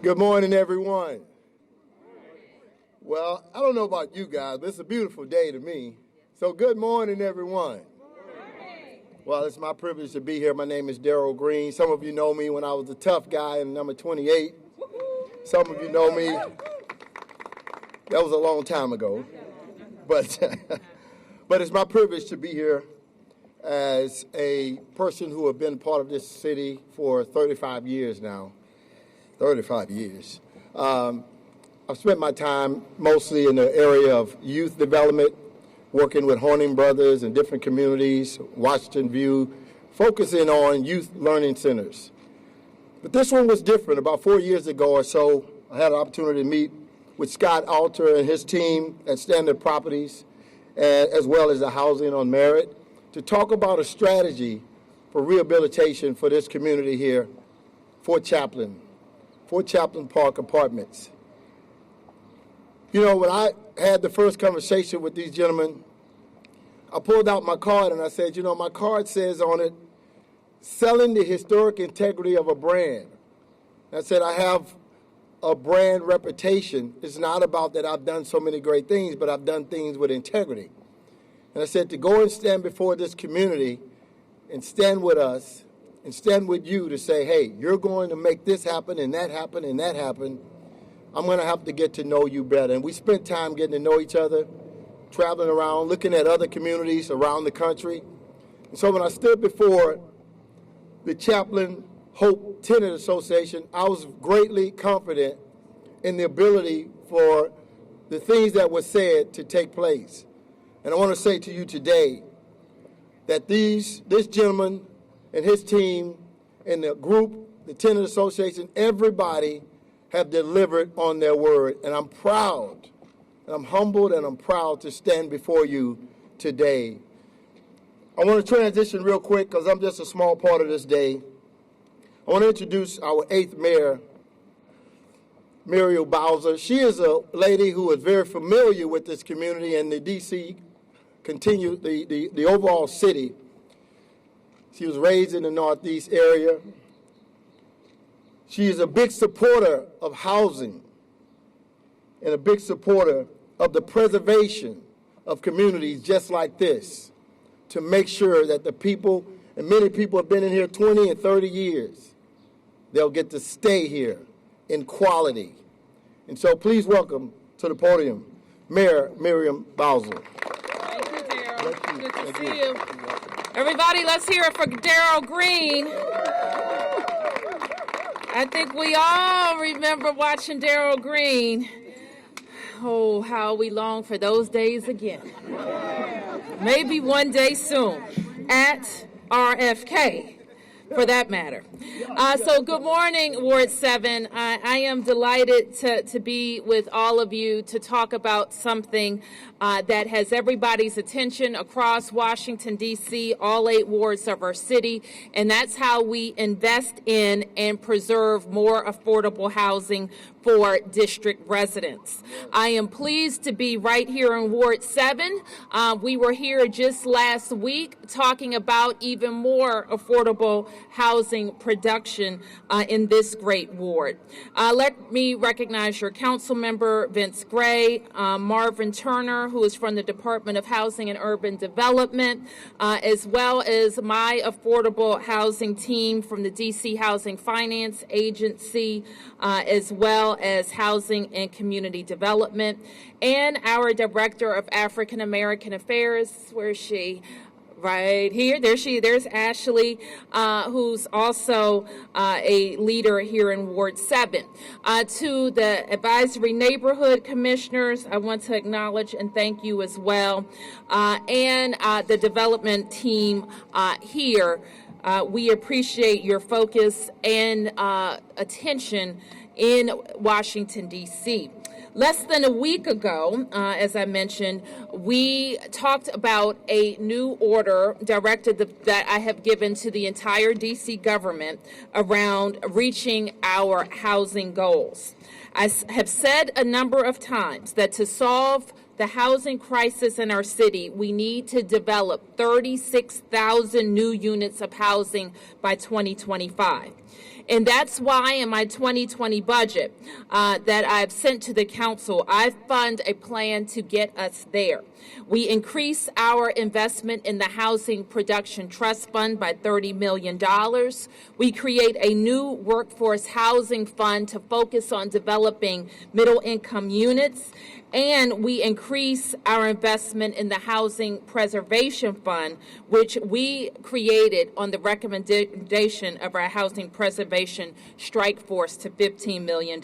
Good morning, everyone. Well, I don't know about you guys, but it's a beautiful day to me. So good morning, everyone. Well, it's my privilege to be here. My name is Darrell Green. Some of you know me when I was a tough guy in number 28. Some of you know me. That was a long time ago. But, but it's my privilege to be here as a person who has been part of this city for 35 years now. 35 years. I've spent my time mostly in the area of youth development, working with Horning Brothers in different communities, Washington View, focusing on youth learning centers. But this one was different. About 4 years ago or so, I had an opportunity to meet with Scott Alter and his team at Standard Properties, as well as the Housing on Merit, to talk about a strategy for rehabilitation for this community here, Fort Chaplin Park Apartments. You know, when I had the first conversation with these gentlemen, I pulled out my card and I said, you know, my card says on it, selling the historic integrity of a brand. And I said, I have a brand reputation. It's not about that I've done so many great things, but I've done things with integrity. And I said, to go and stand before this community and stand with us and stand with you to say, hey, you're going to make this happen and that happen and that happen, I'm going to have to get to know you better. And we spent time getting to know each other, traveling around, looking at other communities around the country. And so when I stood before the Chaplin Hope Tenant Association, I was greatly confident in the ability for the things that were said to take place. And I want to say to you today that this gentleman and his team and the group, the Tenant Association, everybody have delivered on their word. And I'm proud, and I'm humbled, and I'm proud to stand before you today. I want to transition real quick because I'm just a small part of this day. I want to introduce our 8th mayor, Muriel Bowser. She is a lady who is very familiar with this community and the D.C. the overall city. She was raised in the Northeast area. She is a big supporter of housing and a big supporter of the preservation of communities just like this, to make sure that the people, and many people have been in here 20 and 30 years, they'll get to stay here in quality. And so please welcome to the podium, Mayor Muriel Bowser. Thank you, Darrell. Good to see you. Everybody, let's hear it for Darrell Green. I think we all remember watching Darrell Green. Oh, how we long for those days again. Maybe one day soon at RFK, for that matter. So good morning, Ward 7. I am delighted to be with all of you to talk about something that has everybody's attention across Washington, D.C., all 8 wards of our city, and that's how we invest in and preserve more affordable housing for district residents. I am pleased to be right here in Ward 7. We were here just last week talking about even more affordable housing production in this great ward. Let me recognize your council member, Vince Gray, Marvin Turner, who is from the Department of Housing and Urban Development, as well as my affordable housing team from the DC Housing Finance Agency, as well as Housing and Community Development, and our Director of African American Affairs. Where is she? Right here. There's Ashley, who's also a leader here in Ward 7. To the advisory neighborhood commissioners, I want to acknowledge and thank you as well. And the development team here, we appreciate your focus and attention in Washington, D.C. Less than a week ago, as I mentioned, we talked about a new order directed that I have given to the entire D.C. government around reaching our housing goals. I have said a number of times that to solve the housing crisis in our city, we need to develop 36,000 new units of housing by 2025. And that's why in my 2020 budget that I've sent to the council, I fund a plan to get us there. We increase our investment in the Housing Production Trust Fund by $30 million. We create a new workforce housing fund to focus on developing middle-income units. And we increase our investment in the Housing Preservation Fund, which we created on the recommendation of our Housing Preservation Strike Force to $15 million.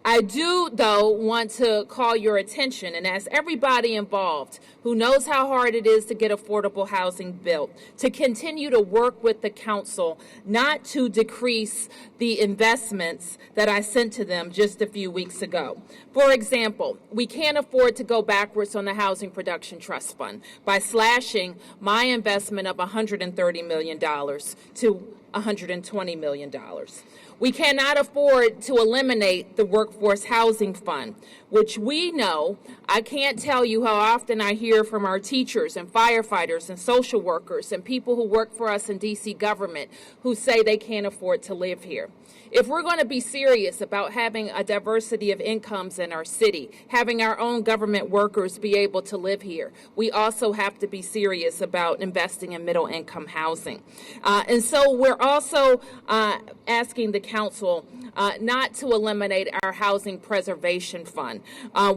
I do, though, want to call your attention and ask everybody involved who knows how hard it is to get affordable housing built to continue to work with the council, not to decrease the investments that I sent to them just a few weeks ago. For example, we can't afford to go backwards on the Housing Production Trust Fund by slashing my investment of $130 million to $120 million. We cannot afford to eliminate the Workforce Housing Fund, which we know, I can't tell you how often I hear from our teachers and firefighters and social workers and people who work for us in D.C. government who say they can't afford to live here. If we're going to be serious about having a diversity of incomes in our city, having our own government workers be able to live here, we also have to be serious about investing in middle-income housing. And so we're also asking the council not to eliminate our Housing Preservation Fund,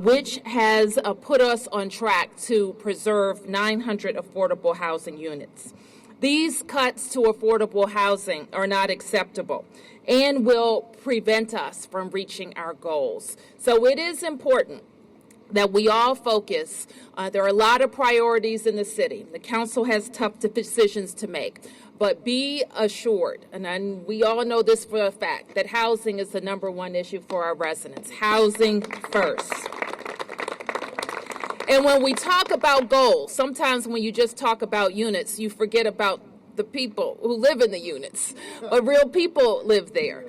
which has put us on track to preserve 900 affordable housing units. These cuts to affordable housing are not acceptable and will prevent us from reaching our goals. So it is important that we all focus. There are a lot of priorities in the city. The council has tough decisions to make. But be assured, and we all know this for a fact, that housing is the number one issue for our residents. Housing first. And when we talk about goals, sometimes when you just talk about units, you forget about the people who live in the units. But real people live there.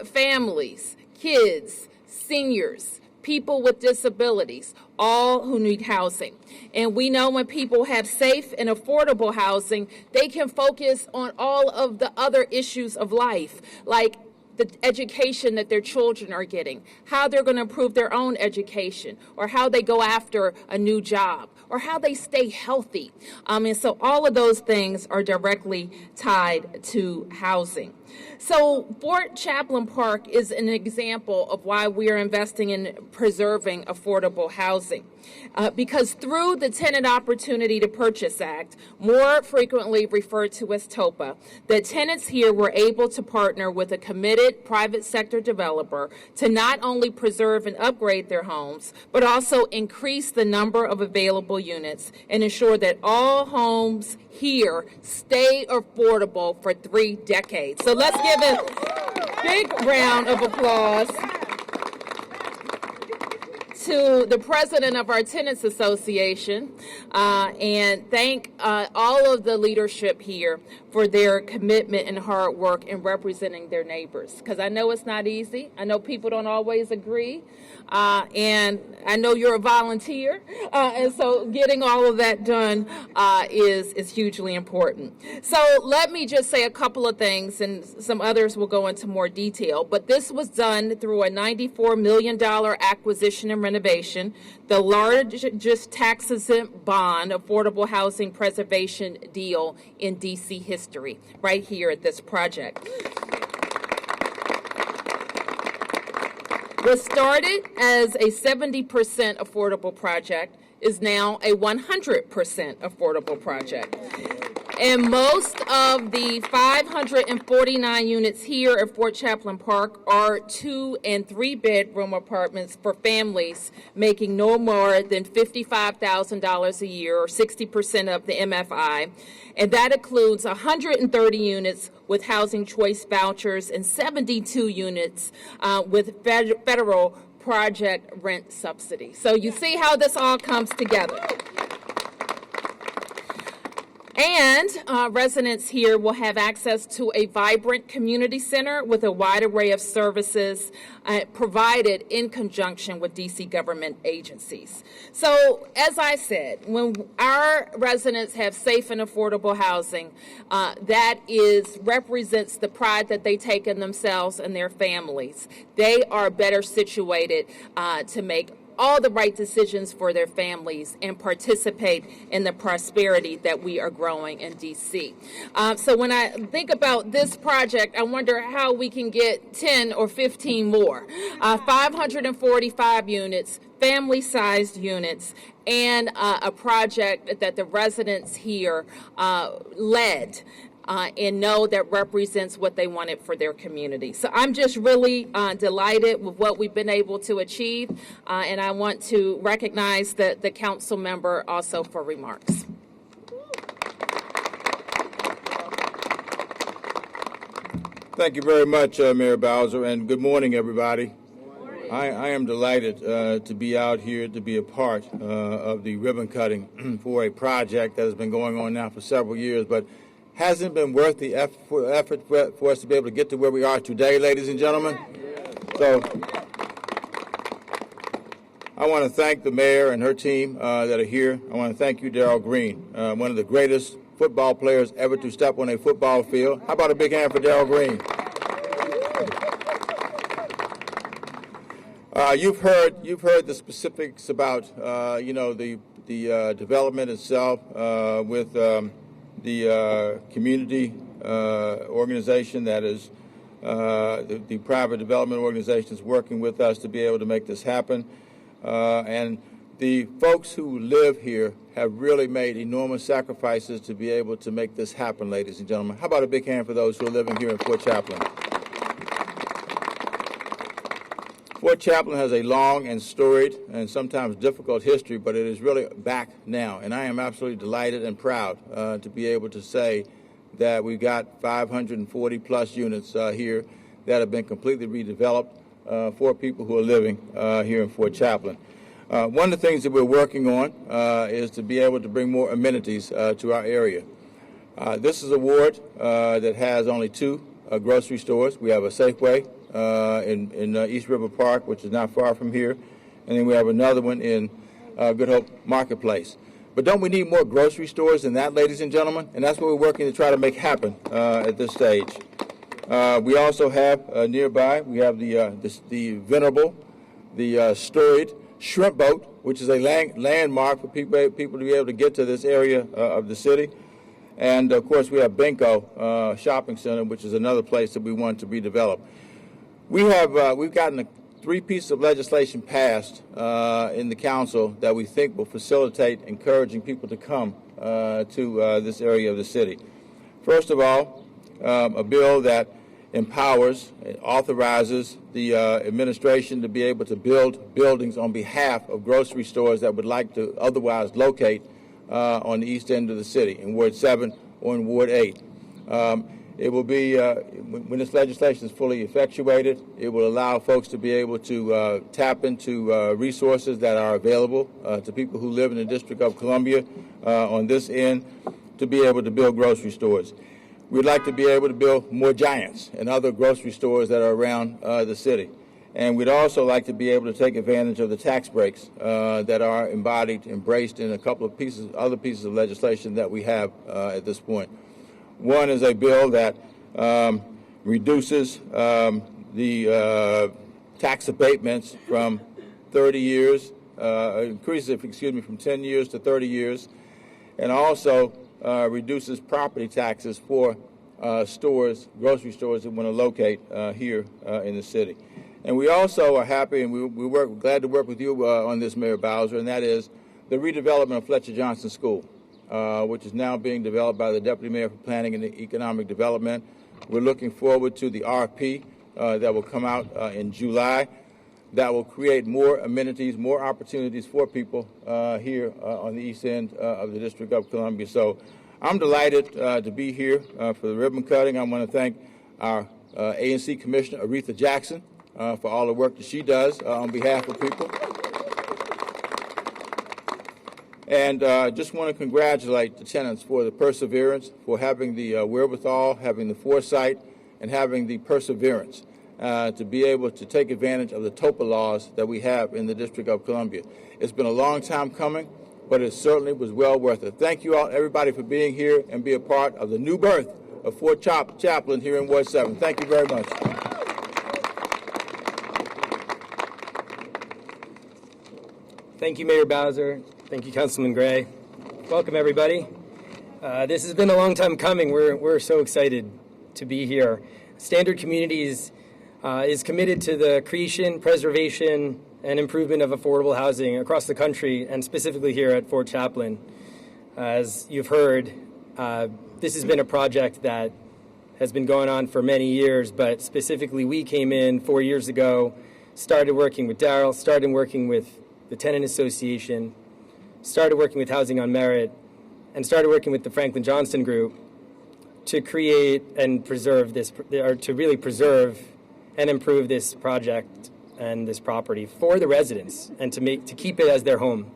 Families, kids, seniors, people with disabilities, all who need housing. And we know when people have safe and affordable housing, they can focus on all of the other issues of life, like the education that their children are getting, how they're going to improve their own education, or how they go after a new job, or how they stay healthy. And so all of those things are directly tied to housing. So Fort Chaplin Park is an example of why we are investing in preserving affordable housing. Because through the Tenant Opportunity to Purchase Act, more frequently referred to as TOPA, the tenants here were able to partner with a committed private sector developer to not only preserve and upgrade their homes, but also increase the number of available units and ensure that all homes here stay affordable for 3 decades. So let's give a big round of applause to the president of our Tenants Association and thank all of the leadership here for their commitment and hard work in representing their neighbors. Because I know it's not easy. I know people don't always agree. And I know you're a volunteer. And so getting all of that done is hugely important. So let me just say a couple of things, and some others will go into more detail. But this was done through a $94 million acquisition and renovation, the largest tax-exempt bond affordable housing preservation deal in D.C. history, right here at this project. What started as a 70% affordable project is now a 100% affordable project. And most of the 549 units here at Fort Chaplin Park are 2- and 3-bedroom apartments for families making no more than $55,000 a year, or 60% of the MFI. And that includes 130 units with housing choice vouchers and 72 units with federal project rent subsidy. So you see how this all comes together. And residents here will have access to a vibrant community center with a wide array of services provided in conjunction with D.C. government agencies. So, as I said, when our residents have safe and affordable housing, that represents the pride that they take in themselves and their families. They are better situated to make all the right decisions for their families and participate in the prosperity that we are growing in D.C. So when I think about this project, I wonder how we can get 10 or 15 more. 545 units, family-sized units, and a project that the residents here led. And know that represents what they wanted for their community. So I'm just really delighted with what we've been able to achieve, and I want to recognize the council member also for remarks. Thank you very much, Mayor Bowser, and good morning, everybody. I am delighted to be out here to be a part of the ribbon cutting for a project that has been going on now for several years, but hasn't been worth the effort for us to be able to get to where we are today, ladies and gentlemen. So I want to thank the mayor and her team that are here. I want to thank you, Darrell Green, one of the greatest football players ever to step on a football field. How about a big hand for Darrell Green? You've heard the specifics about the development itself with the community organization that is the private development organization is working with us to be able to make this happen. And the folks who live here have really made enormous sacrifices to be able to make this happen, ladies and gentlemen. How about a big hand for those who are living here in Fort Chaplin? Fort Chaplin has a long and storied and sometimes difficult history, but it is really back now. And I am absolutely delighted and proud to be able to say that we've got 540 plus units here that have been completely redeveloped for people who are living here in Fort Chaplin. One of the things that we're working on is to be able to bring more amenities to our area. This is a ward that has only two grocery stores. We have a Safeway in East River Park, which is not far from here, and then we have another one in Good Hope Marketplace. But don't we need more grocery stores than that, ladies and gentlemen? And that's what we're working to try to make happen at this stage. We also have nearby, we have the venerable, the storied shrimp boat, which is a landmark for people to be able to get to this area of the city. And, of course, we have Benko Shopping Center, which is another place that we want to redevelop. We've gotten 3 pieces of legislation passed in the council that we think will facilitate encouraging people to come to this area of the city. First of all, a bill that empowers, authorizes the administration to be able to build buildings on behalf of grocery stores that would like to otherwise locate on the east end of the city, in Ward 7 or in Ward 8. It will be, when this legislation is fully effectuated, it will allow folks to be able to tap into resources that are available to people who live in the District of Columbia on this end to be able to build grocery stores. We'd like to be able to build more Giants and other grocery stores that are around the city. And we'd also like to be able to take advantage of the tax breaks that are embraced in a couple of other pieces of legislation that we have at this point. One is a bill that reduces the tax abatements from 30 years, increases it, from 10 years to 30 years, and also reduces property taxes for stores, grocery stores that want to locate here in the city. And we also are happy, and we're glad to work with you on this, Mayor Bowser, and that is the redevelopment of Fletcher Johnson School, which is now being developed by the Deputy Mayor for Planning and Economic Development. We're looking forward to the RFP that will come out in July that will create more amenities, more opportunities for people here on the east end of the District of Columbia. So I'm delighted to be here for the ribbon cutting. I want to thank our A&C Commissioner, Aretha Jackson, for all the work that she does on behalf of people. And just want to congratulate the tenants for the perseverance, for having the wherewithal, having the foresight, and having the perseverance to be able to take advantage of the TOPA laws that we have in the District of Columbia. It's been a long time coming, but it certainly was well worth it. Thank you all, everybody, for being here and be a part of the new birth of Fort Chaplin here in Ward 7. Thank you very much. Thank you, Mayor Bowser. Thank you, Councilman Gray. Welcome, everybody. This has been a long time coming. We're so excited to be here. Standard Communities is committed to the creation, preservation, and improvement of affordable housing across the country, and specifically here at Fort Chaplin. As you've heard, this has been a project that has been going on for many years, but specifically we came in 4 years ago, started working with Darrell, started working with the Tenant Association, started working with Housing on Merit, and started working with the Franklin Johnston Group to create and preserve this, or to really preserve and improve this project and this property for the residents, and to keep it as their home.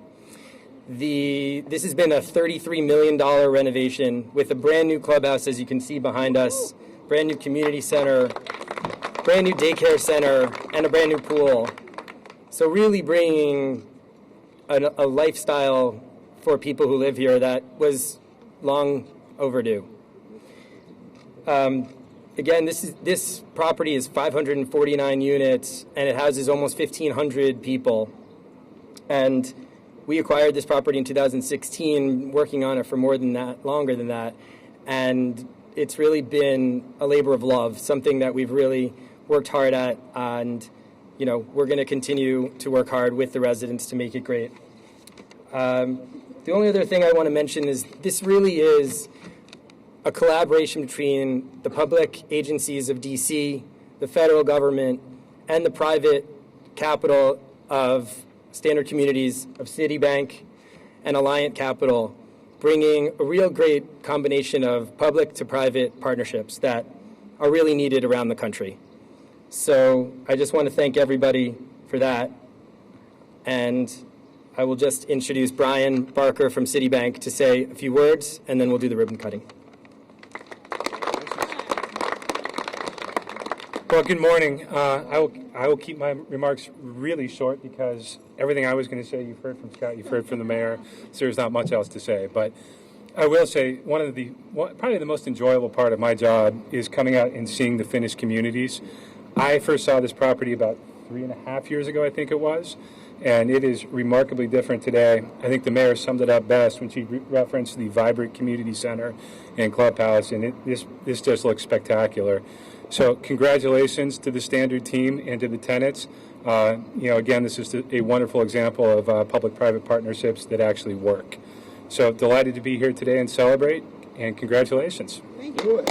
This has been a $33 million renovation with a brand new clubhouse, as you can see behind us, brand new community center, brand new daycare center, and a brand new pool. So really bringing a lifestyle for people who live here that was long overdue. Again, this property is 549 units, and it houses almost 1,500 people. And we acquired this property in 2016, working on it for longer than that. And it's really been a labor of love, something that we've really worked hard at, and we're going to continue to work hard with the residents to make it great. The only other thing I want to mention is this really is a collaboration between the public agencies of D.C., the federal government, and the private capital of Standard Communities, of Citibank, and Alliant Capital, bringing a real great combination of public to private partnerships that are really needed around the country. So I just want to thank everybody for that. And I will just introduce Brian Barker from Citibank to say a few words, and then we'll do the ribbon cutting. Well, good morning. I will keep my remarks really short because everything I was going to say, you've heard from Scott, you've heard from the mayor, so there's not much else to say. But I will say probably the most enjoyable part of my job is coming out and seeing the finished communities. I first saw this property about 3.5 years ago, I think it was, and it is remarkably different today. I think the mayor summed it up best when she referenced the vibrant community center and clubhouse, and this just looks spectacular. So congratulations to the Standard team and to the tenants. Again, this is a wonderful example of public-private partnerships that actually work. So delighted to be here today and celebrate, and congratulations. Thank you.